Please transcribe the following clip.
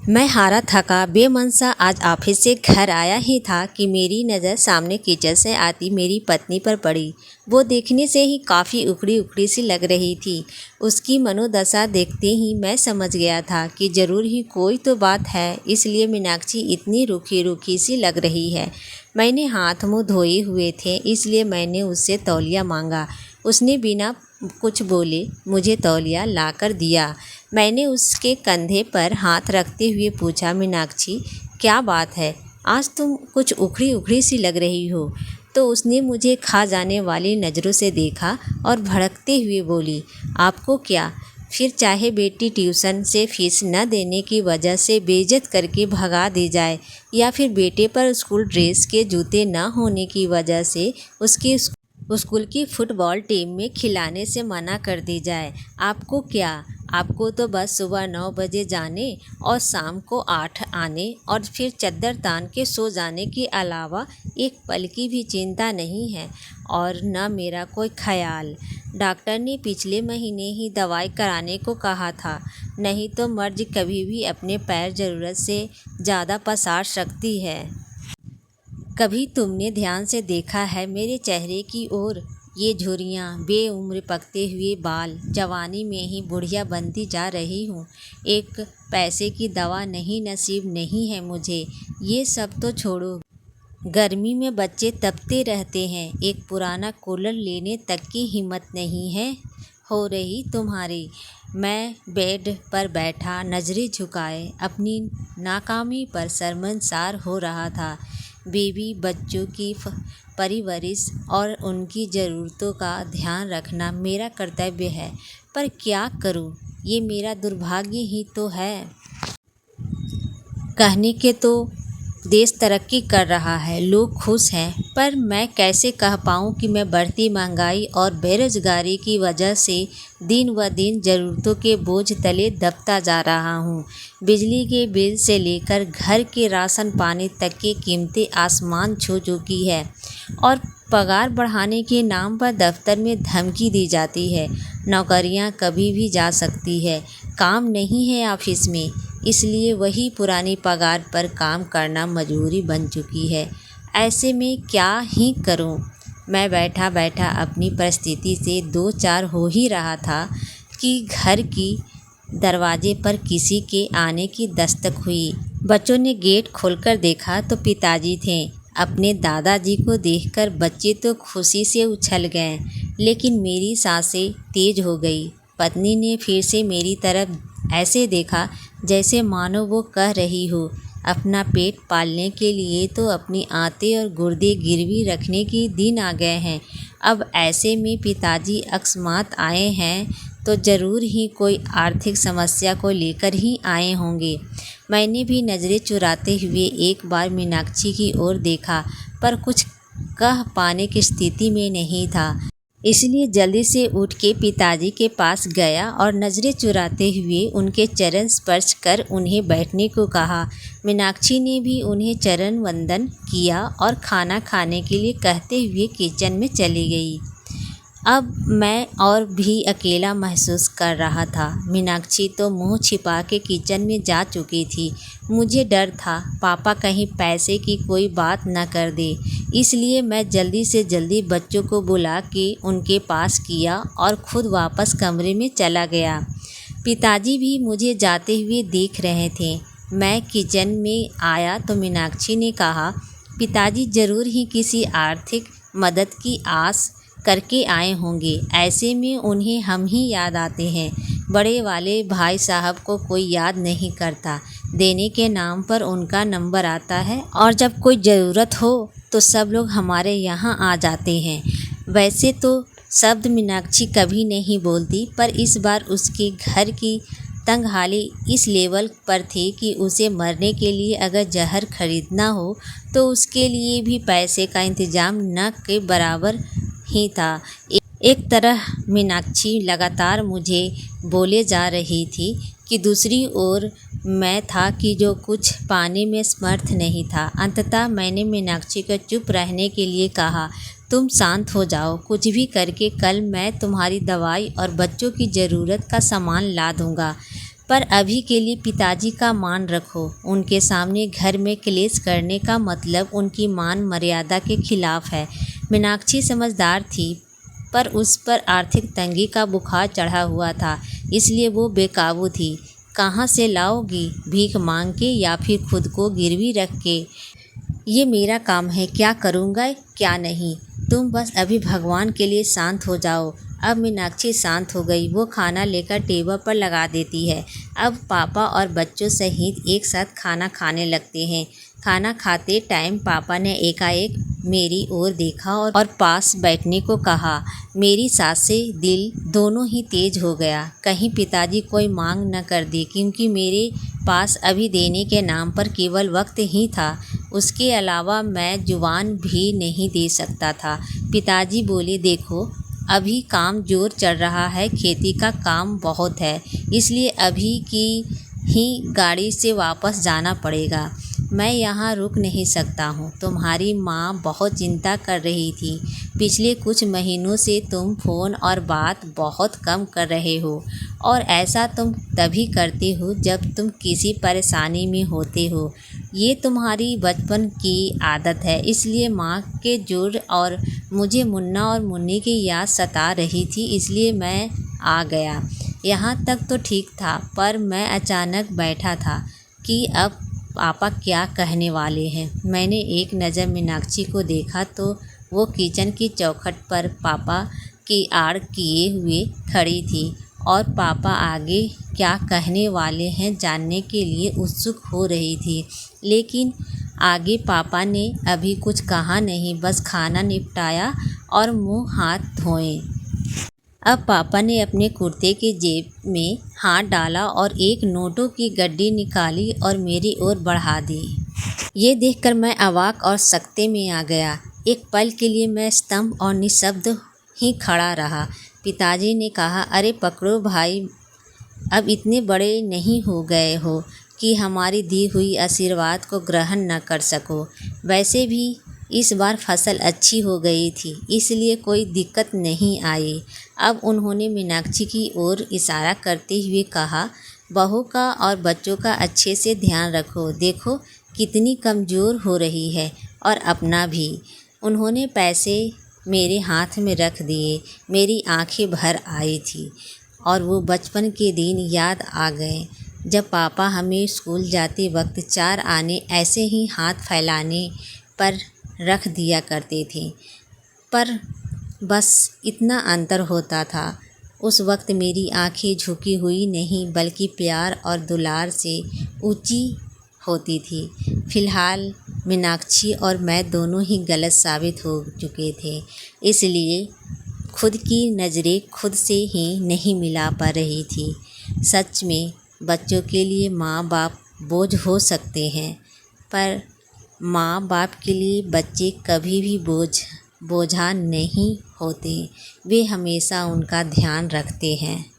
मैं हारा थका बेमन-सा आज ऑफिस से घर आया ही था कि मेरी नज़र सामने किचन से आती मेरी पत्नी पर पड़ी। वो देखने से ही काफ़ी उखड़ी-उखड़ी सी लग रही थी। उसकी मनोदशा देखते ही मैं समझ गया था कि ज़रूर ही कोई तो बात है, इसलिए मीनाक्षी इतनी रूखी-रूखी सी लग रही है। मैंने हाथ-मुँह धोए हुए थे, इसलिए मैंने उससे तौलिया मांगा। उसने बिना कुछ बोले मुझे तौलिया लाकर दिया। मैंने उसके कंधे पर हाथ रखते हुए पूछा, मीनाक्षी क्या बात है, आज तुम कुछ उखड़ी उखड़ी सी लग रही हो। तो उसने मुझे खा जाने वाली नज़रों से देखा और भड़कते हुए बोली, आपको क्या, फिर चाहे बेटी ट्यूशन से फीस न देने की वजह से बेइज्जत करके भगा दी जाए, या फिर बेटे पर स्कूल ड्रेस के जूते न होने की वजह से उसकी स्कूल की फुटबॉल टीम में खिलाने से मना कर दी जाए, आपको क्या। आपको तो बस सुबह 9 बजे जाने और शाम को 8 आने और फिर चद्दर तान के सो जाने के अलावा एक पल की भी चिंता नहीं है, और न मेरा कोई ख्याल। डॉक्टर ने पिछले महीने ही दवाई कराने को कहा था, नहीं तो मर्ज कभी भी अपने पैर ज़रूरत से ज़्यादा पसार सकती है। कभी तुमने ध्यान से देखा है मेरे चेहरे की ओर? ये झुर्रियाँ, बेउम्र पकते हुए बाल, जवानी में ही बुढ़िया बनती जा रही हूँ। एक पैसे की दवा नहीं नसीब नहीं है मुझे। ये सब तो छोड़ो, गर्मी में बच्चे तपते रहते हैं, एक पुराना कूलर लेने तक की हिम्मत नहीं है हो रही तुम्हारी। मैं बेड पर बैठा नज़रें झुकाए अपनी नाकामी पर शर्मसार हो रहा था। बेबी बच्चों की परवरिश और उनकी ज़रूरतों का ध्यान रखना मेरा कर्तव्य है, पर क्या करूं, ये मेरा दुर्भाग्य ही तो है। कहने के तो देश तरक्की कर रहा है, लोग खुश हैं, पर मैं कैसे कह पाऊँ कि मैं बढ़ती महंगाई और बेरोजगारी की वजह से दिन व दिन ज़रूरतों के बोझ तले दबता जा रहा हूँ। बिजली के बिल से लेकर घर के राशन पानी तक की कीमतें आसमान छू चुकी है, और पगार बढ़ाने के नाम पर दफ्तर में धमकी दी जाती है। नौकरियां कभी भी जा सकती है, काम नहीं है ऑफिस में, इसलिए वही पुरानी पगार पर काम करना मजबूरी बन चुकी है। ऐसे में क्या ही करूं। मैं बैठा बैठा अपनी परिस्थिति से दो चार हो ही रहा था कि घर की दरवाजे पर किसी के आने की दस्तक हुई। बच्चों ने गेट खोलकर देखा तो पिताजी थे। अपने दादाजी को देखकर बच्चे तो खुशी से उछल गए, लेकिन मेरी सांसें तेज हो गई। पत्नी ने फिर से मेरी तरफ ऐसे देखा जैसे मानो वो कह रही हो, अपना पेट पालने के लिए तो अपनी आंतें और गुर्दे गिरवी रखने के दिन आ गए हैं। अब ऐसे में पिताजी अकस्मात आए हैं तो ज़रूर ही कोई आर्थिक समस्या को लेकर ही आए होंगे। मैंने भी नज़रें चुराते हुए एक बार मीनाक्षी की ओर देखा, पर कुछ कह पाने की स्थिति में नहीं था, इसलिए जल्दी से उठ के पिताजी के पास गया और नज़रें चुराते हुए उनके चरण स्पर्श कर उन्हें बैठने को कहा। मीनाक्षी ने भी उन्हें चरण वंदन किया और खाना खाने के लिए कहते हुए किचन में चली गई। अब मैं और भी अकेला महसूस कर रहा था। मीनाक्षी तो मुंह छिपा के किचन में जा चुकी थी। मुझे डर था पापा कहीं पैसे की कोई बात न कर दे, इसलिए मैं जल्दी से जल्दी बच्चों को बुला के उनके पास किया और खुद वापस कमरे में चला गया। पिताजी भी मुझे जाते हुए देख रहे थे। मैं किचन में आया तो मीनाक्षी ने कहा, पिताजी ज़रूर ही किसी आर्थिक मदद की आस करके आए होंगे, ऐसे में उन्हें हम ही याद आते हैं। बड़े वाले भाई साहब को कोई याद नहीं करता, देने के नाम पर उनका नंबर आता है और जब कोई ज़रूरत हो तो सब लोग हमारे यहाँ आ जाते हैं। वैसे तो शब्द मीनाक्षी कभी नहीं बोलती, पर इस बार उसके घर की तंगहाली इस लेवल पर थी कि उसे मरने के लिए अगर जहर खरीदना हो तो उसके लिए भी पैसे का इंतजाम न के बराबर ही था। एक तरह मीनाक्षी लगातार मुझे बोले जा रही थी कि दूसरी ओर मैं था कि जो कुछ पाने में समर्थ नहीं था। अंततः मैंने मीनाक्षी को चुप रहने के लिए कहा, तुम शांत हो जाओ, कुछ भी करके कल मैं तुम्हारी दवाई और बच्चों की ज़रूरत का सामान ला दूँगा। पर अभी के लिए पिताजी का मान रखो। उनके सामने घर में क्लेश करने का मतलब उनकी मान मर्यादा के खिलाफ है। मीनाक्षी समझदार थी, पर उस पर आर्थिक तंगी का बुखार चढ़ा हुआ था, इसलिए वो बेकाबू थी। कहाँ से लाओगी? भीख मांग के या फिर खुद को गिरवी रख के? ये मेरा काम है, क्या करूँगा क्या नहीं। तुम बस अभी भगवान के लिए शांत हो जाओ। अब मीनाक्षी शांत हो गई। वो खाना लेकर टेबल पर लगा देती है। अब पापा और बच्चों सहित एक साथ खाना खाने लगते हैं। खाना खाते टाइम पापा ने एकाएक मेरी ओर देखा और पास बैठने को कहा। मेरी सांसें दिल दोनों ही तेज हो गया। कहीं पिताजी कोई मांग न कर दे, क्योंकि मेरे पास अभी देने के नाम पर केवल वक्त ही था। उसके अलावा मैं जुबान भी नहीं दे सकता था। पिताजी बोले, देखो अभी काम जोर चल रहा है, खेती का काम बहुत है, इसलिए अभी की ही गाड़ी से वापस जाना पड़ेगा। मैं यहाँ रुक नहीं सकता हूँ। तुम्हारी माँ बहुत चिंता कर रही थी। पिछले कुछ महीनों से तुम फ़ोन और बात बहुत कम कर रहे हो, और ऐसा तुम तभी करते हो जब तुम किसी परेशानी में होते हो। ये तुम्हारी बचपन की आदत है। इसलिए माँ के जोर और मुझे मुन्ना और मुन्नी की याद सता रही थी, इसलिए मैं आ गया। यहाँ तक तो ठीक था, पर मैं अचानक बैठा था कि अब पापा क्या कहने वाले हैं। मैंने एक नज़र मीनाक्षी को देखा तो वो किचन की चौखट पर पापा की आड़ किए हुए खड़ी थी और पापा आगे क्या कहने वाले हैं जानने के लिए उत्सुक हो रही थी। लेकिन आगे पापा ने अभी कुछ कहा नहीं, बस खाना निपटाया और मुंह हाथ धोए। अब पापा ने अपने कुर्ते के जेब में हाथ डाला और एक नोटों की गड्डी निकाली और मेरी ओर बढ़ा दी। ये देखकर मैं अवाक और सकते में आ गया। एक पल के लिए मैं स्तंभ और निशब्द ही खड़ा रहा। पिताजी ने कहा, अरे पकड़ो भाई, अब इतने बड़े नहीं हो गए हो कि हमारी दी हुई आशीर्वाद को ग्रहण न कर सको। वैसे भी इस बार फसल अच्छी हो गई थी, इसलिए कोई दिक्कत नहीं आई। अब उन्होंने मीनाक्षी की ओर इशारा करते हुए कहा, बहू का और बच्चों का अच्छे से ध्यान रखो। देखो कितनी कमज़ोर हो रही है, और अपना भी। उन्होंने पैसे मेरे हाथ में रख दिए। मेरी आंखें भर आई थी और वो बचपन के दिन याद आ गए, जब पापा हमें स्कूल जाते वक्त 4 आने ऐसे ही हाथ फैलाने पर रख दिया करते थे। पर बस इतना अंतर होता था, उस वक्त मेरी आंखें झुकी हुई नहीं बल्कि प्यार और दुलार से ऊंची होती थी। फिलहाल मीनाक्षी और मैं दोनों ही गलत साबित हो चुके थे, इसलिए खुद की नज़रें खुद से ही नहीं मिला पा रही थी। सच में बच्चों के लिए माँ बाप बोझ हो सकते हैं, पर माँ बाप के लिए बच्चे कभी भी बोझा नहीं होते। वे हमेशा उनका ध्यान रखते हैं।